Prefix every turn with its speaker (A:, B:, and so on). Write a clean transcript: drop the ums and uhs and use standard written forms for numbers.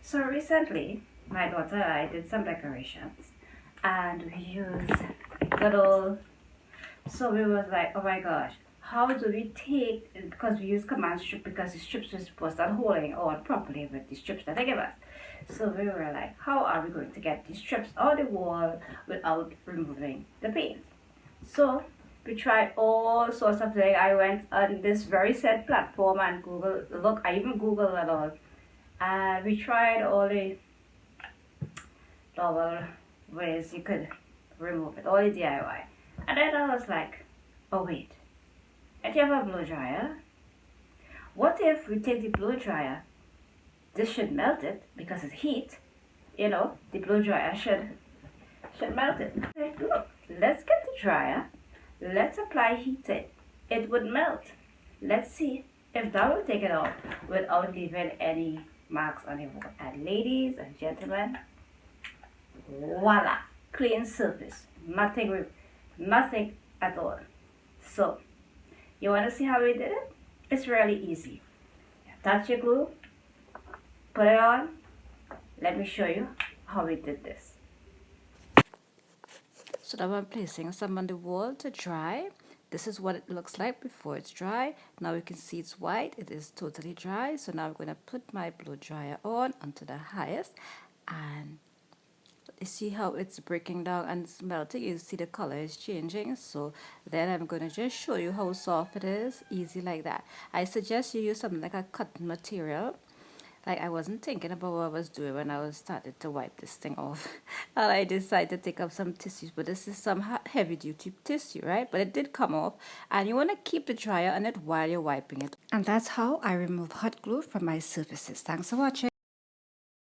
A: So recently, my daughter and I did some decorations, and we used good old. So we was like, oh my gosh, how do we take? Because we use command strip because the strips were supposed to holding on properly with the strips that they give us. So we were like, how are we going to get these strips on the wall without removing the paint? So we tried all sorts of things. I went on this very said platform and Google. Look, I even Googled it all, and we tried all the novel ways you could remove it, all the DIY. And then I was like, oh wait, if you have a blow dryer, what if we take the blow dryer? This should melt it because it's heat. The blow dryer should melt it. Like, look, let's get the dryer. Let's apply heat to it. It would melt. Let's see if that will take it off without leaving any marks on it. And ladies and gentlemen, voila, clean surface, nothing at all. So you want to see how we did it? It's really easy. Touch your glue, put it on. Let me show you how we did this. So now I'm placing some on the wall to dry. This is what it looks like before it's dry. Now you can see it's white. It is totally dry. So now I'm going to put my blow dryer on onto the highest, and you see how it's breaking down and it's melting. You see the color is changing. So then I'm going to just show you how soft it is, easy like that. I suggest you use something like a cotton material. Like, I wasn't thinking about what I was doing when I was started to wipe this thing off. And I decided to take up some tissues, but this is some heavy duty tissue, right? But it did come off, and you want to keep the dryer on it while you're wiping it. And that's how I remove hot glue from my surfaces. Thanks for watching.